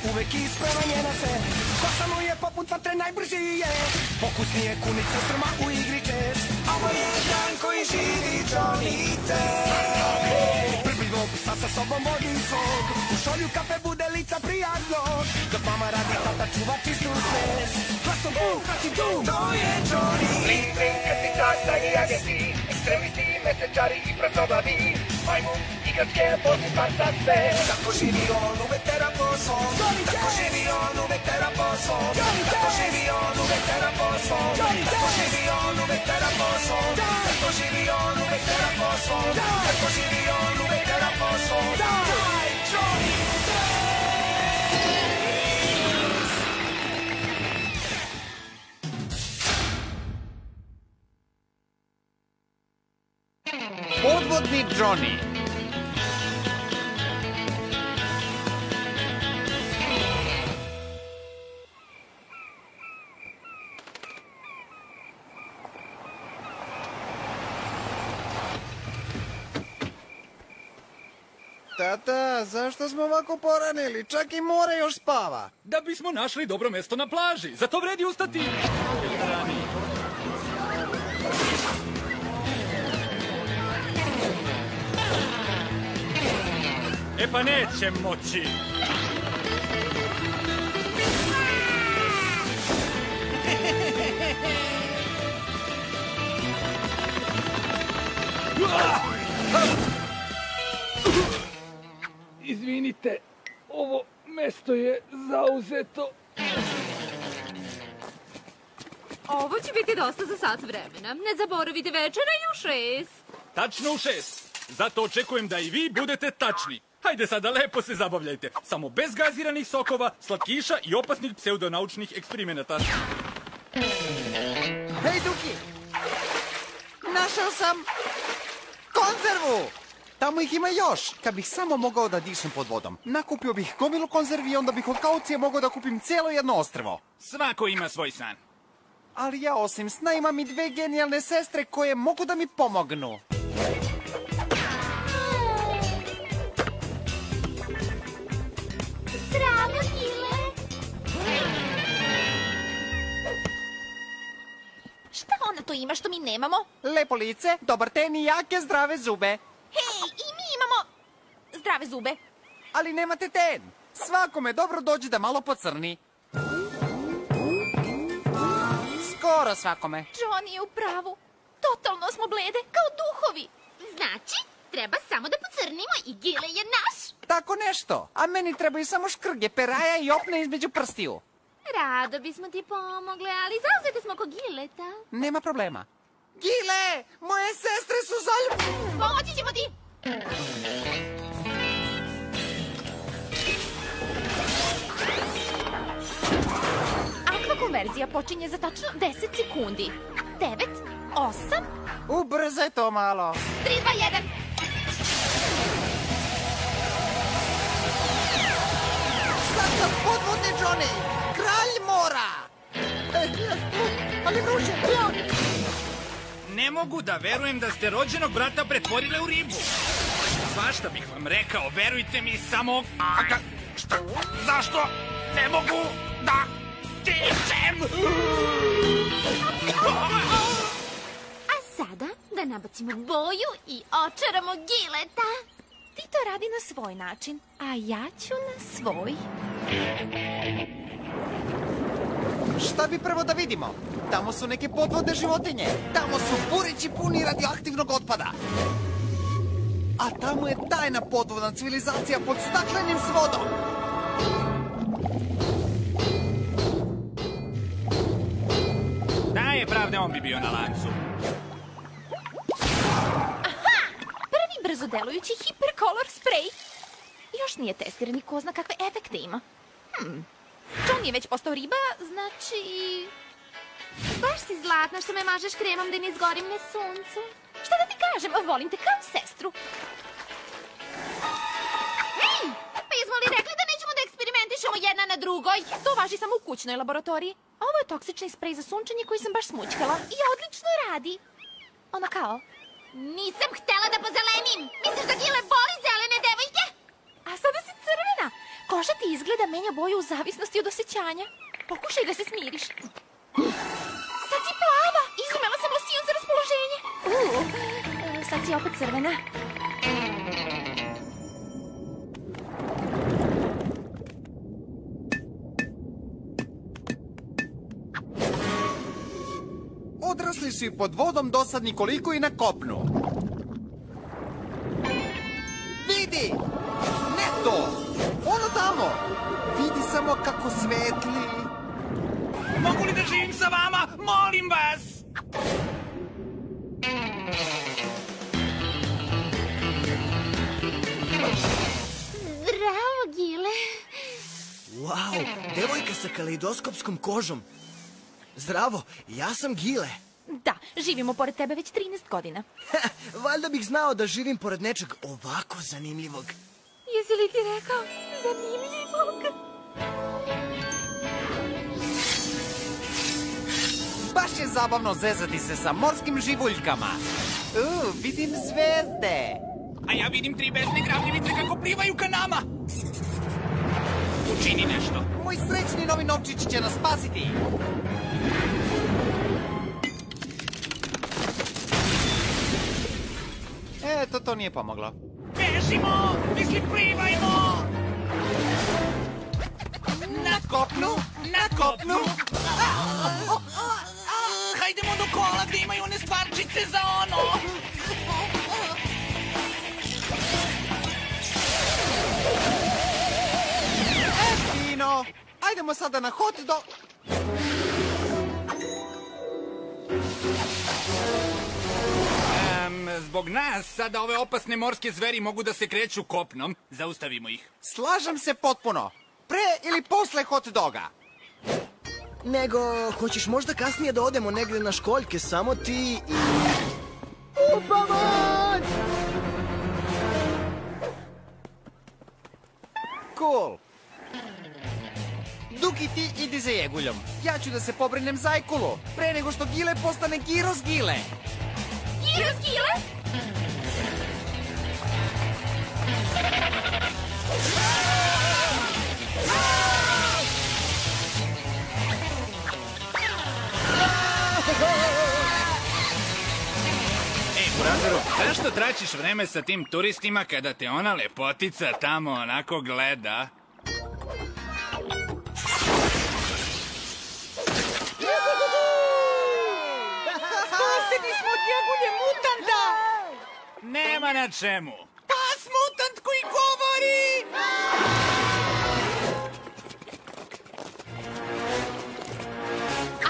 uvek isprava njena se. Kosano je poput vatre najbrži je. Pokusnije kunice strma u igri čest. Ovo je dan koji živi Johnny Test. Brbljivog psa sa sobom vodi svog. U šolju kafe bude lica prijatnog. Dok mama radi, tata čuva čistu svest. Glasom bum, prati dum, to je Johnny. Bling, bling, krtičasta i agenti. Ekstremisti, mesečari i prazoglavi. Majmun, igračke, bozni par za sve. Tako živi on, uvek tera po svom. Tako živi on, uvek tera po svom. Tako živi on, uvek tera po svom. Tako živi on, uvek tera po svom. Tako živi on, uvek tera po svom. Tako živi on, uvek tera po svom. Daj, Johnny Podvodni Johnny. Tata, zašto smo ovako poranili? Čak i more još spava. Da bismo našli dobro mesto na plaži. Zato vredi ustati. E pa neće moći. Izvinite, ovo mesto je zauzeto. Ovo će biti dosta za sat vremena. Ne zaboravite večera i u 6. Tačno u 6. Zato očekujem da i vi budete tačni. Hajde sada, lepo se zabavljajte. Samo bez gaziranih sokova, slatkiša i opasnih pseudonaučnih eksperimenata. Hej, Duki! Našao sam konzervu! Tamo ih ima još. Kad bih samo mogao da dišem pod vodom. Nakupio bih gomilu konzervi i onda bih od kaucije mogao da kupim cijelo jedno ostrvo. Svako ima svoj san. Ali ja osim sna imam i dve genijalne sestre koje mogu da mi pomognu. Zdravo, Gile! Šta ona to ima što mi nemamo? Lepo lice, dobar ten i jake zdrave zube. Hej, i mi imamo zdrave zube. Ali nemate ten. Svakome dobro dođe da malo pocrni. Skoro svakome. Johnny je u pravu. Totalno smo blede, kao duhovi. Znači, treba samo da pocrnimo i Gile je naš. Tako nešto. A meni trebaju samo škrge, peraja i opne između prstiju. Rado bismo ti pomogle, ali zauzete smo oko Gileta. Nema problema. Gile, moje sestre su zaljubljene. Pomoći ćemo ti. Akvakonverzija počinje za tačno 10 sekundi. 9, 8... Ubrzaj to malo. 3, 2, 1... Sad sam podvodni Johnny, kralj mora. Ali vruće. Ne mogu da verujem da ste rođenog brata pretvorile u ribu. Svašta bih vam rekao, verujte mi samo... Šta? Zašto? Ne mogu da dišem! A sada da nabacimo boju i očaramo Gileta. Ti to radi na svoj način, a ja ću na svoj. Šta bi prvo da vidimo? Tamo su neke podvodne životinje. Tamo su burići puni radioaktivnog otpada. A tamo je tajna podvodna civilizacija pod staklenim svodom. Da je pravde, on bi bio na lancu. Aha! Prvi brzodelujući hipercolor sprej. Još nije testiran i ko zna kakve efekte ima. Johnny je već postao riba, znači... Baš si zlatna što me mažeš kremom da ne izgorim na suncu. Šta da ti kažem, volim te kao sestru. Hej! Pa jesmo li rekli da nećemo da eksperimentišemo jedna na drugoj? To važi samo u kućnoj laboratoriji. A ovo je toksični sprej za sunčanje koji sam baš smućkala i odlično radi. Ono kao... Nisam htela da pozelenim! Misliš da Gile voli zelene devojke? A sada si crvena. Koža ti izgleda menja boju u zavisnosti od osjećanja. Pokušaj da se smiriš. Sad si plava! Izumela sam losjon za raspoloženje. Sad si opet crvena. Odrasli su i pod vodom dosadni koliko i na kopnu. Vidi! Ne to! Ono tamo! Vidi samo kako svetli. Mogu li da živim sa vama? Molim vas! Zdravo, Gile. Wow, devojka sa kaleidoskopskom kožom. Zdravo, ja sam Gile. Da, živimo pored tebe već 13 godina. Valjda bih znao da živim pored nečeg ovako zanimljivog. Jesi li ti rekao zanimljivog? Baš je zabavno zezati se sa morskim živuljkama. Vidim zvezde. A ja vidim 3 besne gravljivice kako plivaju ka nama. Učini nešto. Moj srećni novi novčić će nas spasiti. Eto, to nije pomoglo. Bežimo! Mislim, plivajmo! Na kopnu! Na kopnu! Hajdemo do kola gde imaju one stvarčice za ono! Fino! Ajdemo sada na hot dog... Zbog nas, sada ove opasne morske zveri mogu da se kreću kopnom. Zaustavimo ih. Slažem se potpuno. Pre ili posle hot doga? Nego, hoćeš možda kasnije da odemo negde na školjke, samo ti i... Pomoć! Cool. Duki, ti idi za Jeguljom. Ja ću da se pobrinem za Ajkulu, pre nego što Gile postane Giros Gile. Giros Gile? Ej, Burazeru, zašto tračiš vreme sa tim turistima kada te ona lepotica tamo onako gleda? Spaseni smo od Jegulje mutanta! Nema na čemu. Pas mutant koji govori!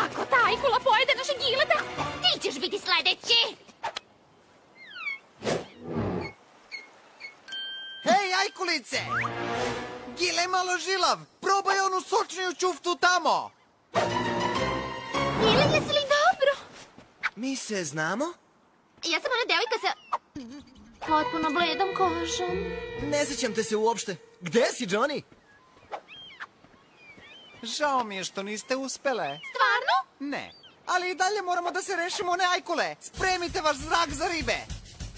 Ako ta Ajkula pojede naše Gileta, ti ćeš biti sledeći! Hej, Ajkulice! Gile je malo žilav! Probaj onu sočniju ćuftu tamo! Gile, jesi li dobro? Mi se znamo? Ja sam ona devojka sa... potpuno bledom kožom. Ne sećam te se uopšte. Gde si, Johnny? Žao mi je što niste uspele. Stvarno? Ne, ali i dalje moramo da se rešimo one Ajkule. Spremite vaš zrak za ribe.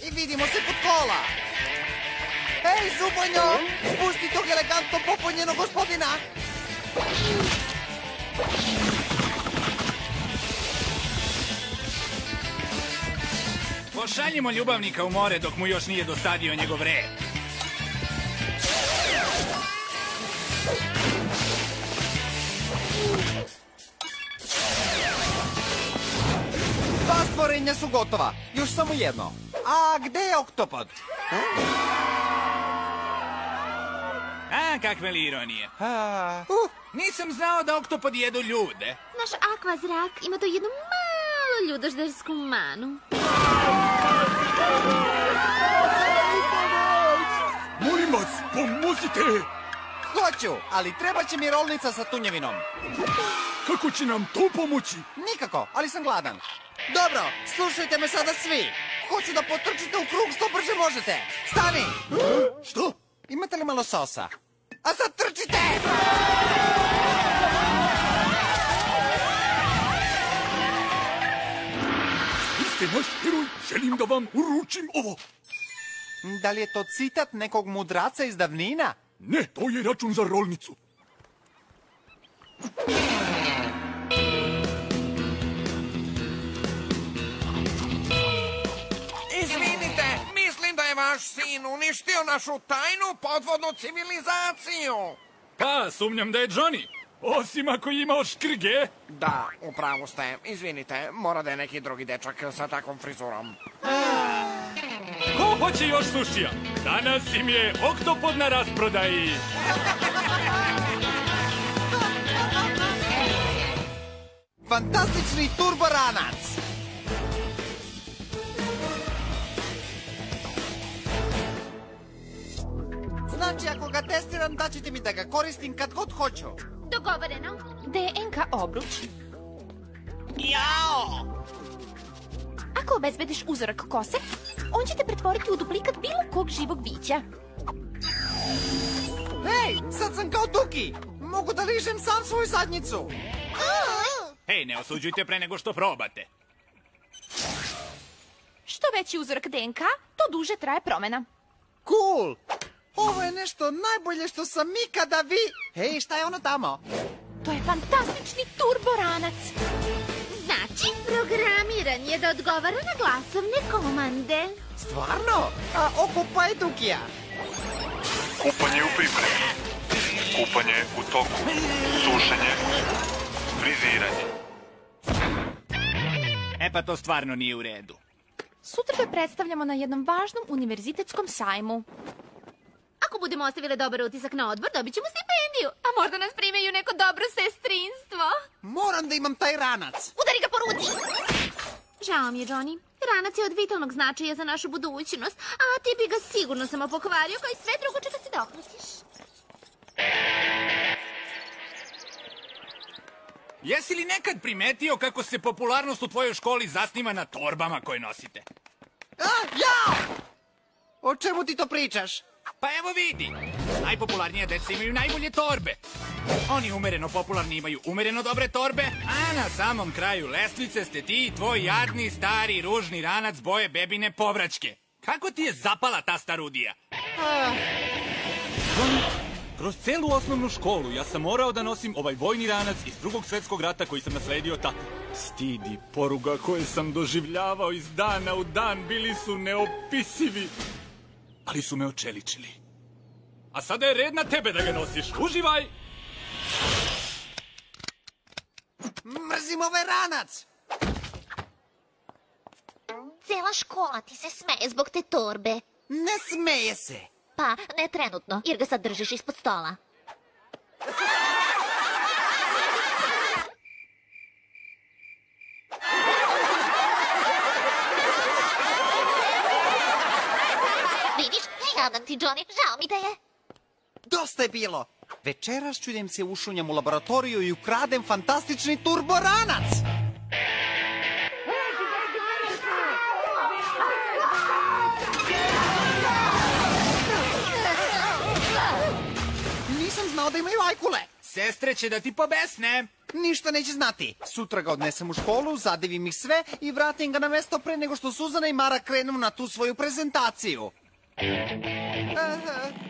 I vidimo se kod kola. Hej, Zubonjo! Spusti tog elegantno popunjenog gospodina! Pošaljimo ljubavnika u more dok mu još nije dosadio njegov red. Dva stvorenja su gotova. Još samo jedno. A gde je oktopod? A, kakve li ironije. Nisam znao da oktopodi jedu ljude. Naš akva zrak ima to jednu malu ljudoždersku manu. Molim vas, pomozite! Hoću, ali treba će mi rolnica sa tunjevinom. Kako će nam to pomoći? Nikako, ali sam gladan. Dobro, slušajte me sada svi. Hoću da potrčite u krug što brže možete. Stani! Što? Imate li malo sosa? A sad trčite! Vi ste naš heroj, želim da vam uručim ovo. Da li je to citat nekog mudraca iz davnina? Ne, to je račun za rolnicu. Izvinite, mislim da je vaš sin uništio našu tajnu podvodnu civilizaciju. Pa, sumnjam da je Johnny. Osim ako je imao škrge. Da, upravo ste. Izvinite, mora da je neki drugi dečak sa takvom frizurom. Ko hoće još sušija? Danas im je oktopod na rasprodaji. Fantastični turboranac! Znači, ako ga testiram, daćete mi da ga koristim kad god hoću. Dogovoreno. DNK obruč. Jao! Ako obezbediš uzorak kose, on će te pretvoriti u duplikat bilo kog živog bića. Hej, sad sam kao Duki! Mogu da ližem sam svoju zadnjicu! Hej, ne osuđujte pre nego što probate. Što veći uzorak DNK, to duže traje promena. Cool! Ovo je nešto najbolje što sam ikada Hej, šta je ono tamo? To je fantastični turboranac. Znači, programiran je da odgovara na glasovne komande. Stvarno? A okupaj Dukija. Kupanje u pripremi. Kupanje u toku. Sušenje. Friziranje. E pa to stvarno nije u redu. Sutra te predstavljamo na jednom važnom univerzitetskom sajmu. Ako budemo ostavile dobar utisak na odbor, dobit ćemo stipendiju. A možda nas primeju neko dobro sestrinstvo. Moram da imam taj ranac. Udari ga po ruci! Žao mi je, Johnny. Ranac je od vitalnog značaja za našu budućnost, a ti bi ga sigurno samo pokvario kao i sve drugo čega se dohvatiš. Jesi li nekad primetio kako se popularnost u tvojoj školi zasniva na torbama koje nosite? Ja! O čemu ti to pričaš? Pa evo vidi, najpopularnije deca imaju najbolje torbe. Oni umereno popularni imaju umereno dobre torbe, a na samom kraju lestvice ste ti i tvoj jadni, stari, ružni ranac boje bebine povraćke. Kako ti je zapala ta starudija? Kroz celu osnovnu školu ja sam morao da nosim ovaj vojni ranac iz Drugog svjetskog rata koji sam nasledio tako. Stid i poruga koje sam doživljavao iz dana u dan bili su neopisivi. Ali su me očeličili. A sada je red na tebe da ga nosiš. Uživaj! Mrzim ovaj ranac! Cela škola ti se smeje zbog te torbe. Ne smeje se! Pa, ne trenutno, jer ga sad držiš ispod stola. Vidiš, jadan ti, Johnny, žao mi da je. Dosta je bilo! Večeras ću da im se ušunjam u laboratoriju i ukradem fantastični turboranac! Nisam znao da imaju ajkule! Sestre će da ti pobesne. Ništa neće znati. Sutra ga odnesem u školu, zadivim ih sve i vratim ga na mesto pre nego što Suzana i Mara krenu na tu svoju prezentaciju.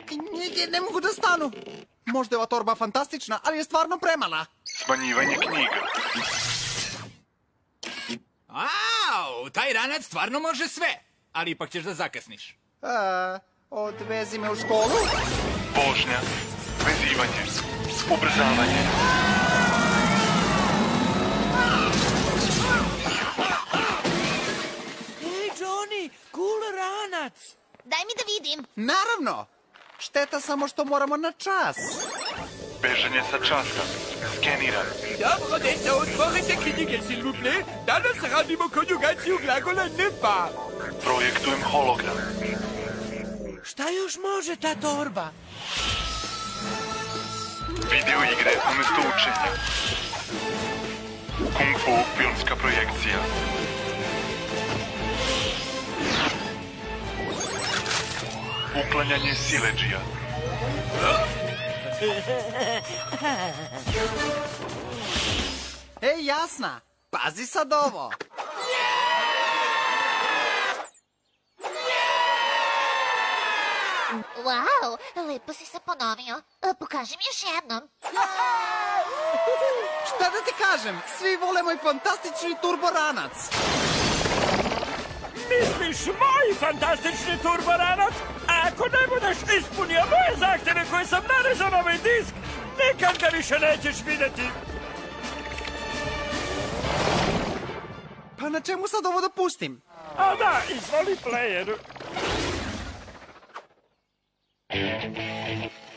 Knjige ne mogu da stanu. Možda je ova torba fantastična, ali je stvarno premala. Smanjivanje knjiga. Au, taj ranac stvarno može sve. Ali ipak ćeš da zakasniš. Odvezi me u školu. Vožnja. Vezivanje. Ubrzavanje. Ej, Johnny, cool ranac! Daj mi da vidim. Naravno. Šteta samo što moramo na čas. Bežanje sa časa. Skeniranje. Dobro, deca, otvorite knjige, s'il vous plaît. Danas radimo konjugaciju glagola ne pa. Projektujem hologram. Šta još može ta torba? Video igre umesto učenja. Kung Fu filmska projekcija. Uklanjanje siledžija. Ej, Jasna, pazi sad ovo. Wow, lepo si se ponovio. Pokaži mi još jednom. Šta da ti kažem, svi vole moj fantastični turboranac. Misliš moj fantastični turboranac? Ako ne budeš ispunio moje zahteve koje sam narezao na ovaj disk, nikad ga više nećeš vidjeti. Pa na čemu sad ovo da pustim? A da, izvoli player.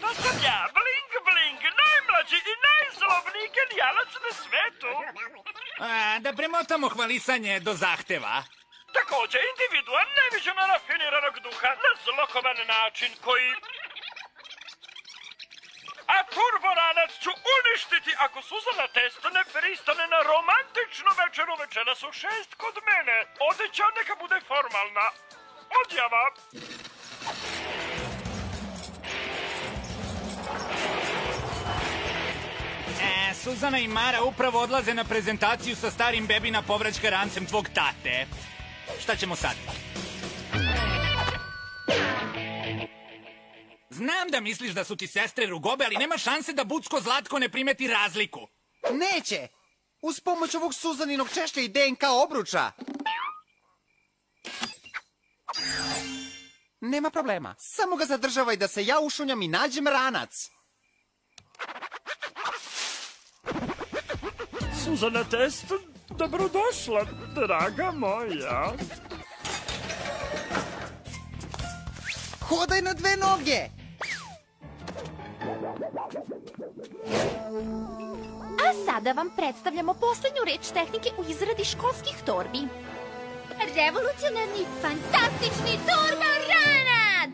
To sam ja, Bling Bling, najmlađi i najzlobniji genijalac na svetu. Da premotamo hvalisanje do zahteva. Također, individua neviđeno rafiniranog duha na zlokovan način koji... A turboranac ću uništiti ako Suzana Testo ne pristane na romantičnu večeru večeras u 6 kod mene. Odeća neka bude formalna. Odjava. Suzana i Mara upravo odlaze na prezentaciju sa starim bebina povraćka rancem tvog tate. Šta ćemo sad? Znam da misliš da su ti sestre rugobe, ali nema šanse da Bucko Zlatko ne primeti razliku. Neće! Uz pomoć ovog Suzaninog češlja i DNK obruča. Nema problema. Samo ga zadržavaj da se ja ušunjam i nađem ranac. Suzana Testo, dobrodošla, draga moja. Hodaj na 2 noge! A sada vam predstavljamo poslednju reč tehnike u izradi školskih torbi. Revolucionarni, fantastični turboranac!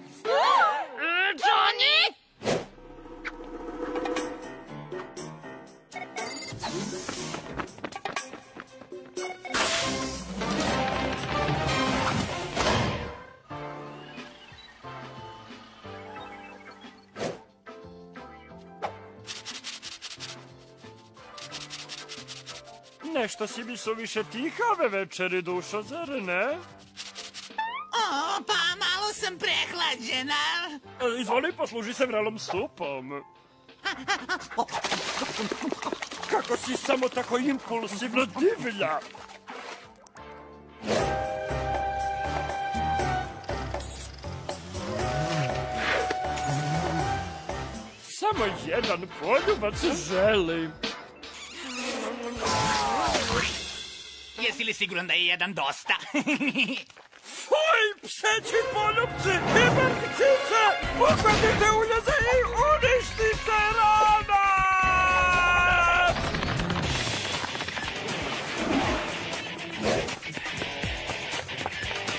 Johnny! Nešto si mi suviše tiha ove večeri, dušo, zar ne? Pa malo sam prehlađena. Izvoli, posluži se vrelom supom. Kako si samo tako impulsivno divlja. Samo jedan poljubac želim. Jesi li siguran da je jedan dosta? Fuj, pseći poljubci i markicice! Uhvatite uljeze i uništite ranac!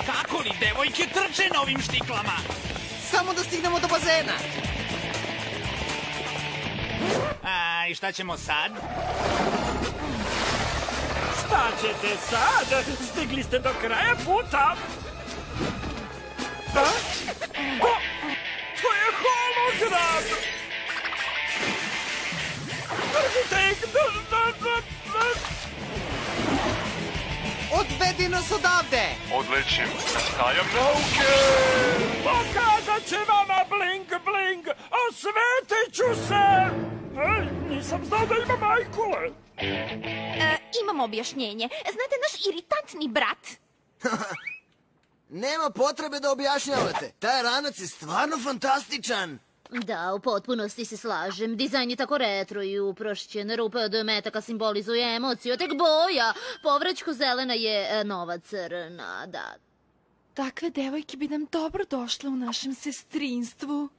Kako li devojke trče na ovim štiklama? Samo da stignemo do bazena. I šta ćemo sad? Šta ćete sad? Stigli ste do kraja puta. Da? To je hologram! Držite ih! Odvedi nas odavde! Odlećem. Nastavljam nauke! Pokazat će vama Bling Bling! Osvetit ću se! Nisam znao da ima majkule. Imam objašnjenje. Znate naš iritantni brat? Nema potrebe da objašnjavate. Taj ranac je stvarno fantastičan. Da, u potpunosti se slažem. Dizajn je tako retro i uprošćen. Rupe od metaka simbolizuje emociju, tek boja. Povraćko zelena je nova crna, da. Takve devojke bi nam dobro došle u našem sestrinstvu.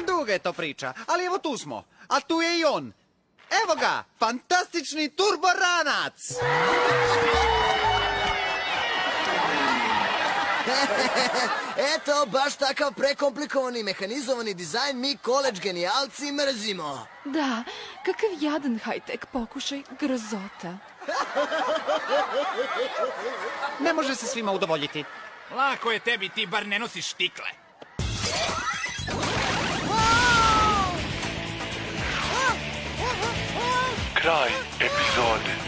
Duga je to priča, ali evo tu smo. A tu je i on. Evo ga, fantastični turboranac! Eto, baš takav prekomplikovani mehanizovani dizajn mi koledž genijalci mrzimo. Da, kakav jadan high-tech pokušaj grozota. Ne može se svima udovoljiti. Lako je tebi, ti bar ne nosiš štikle. Kraj epizode.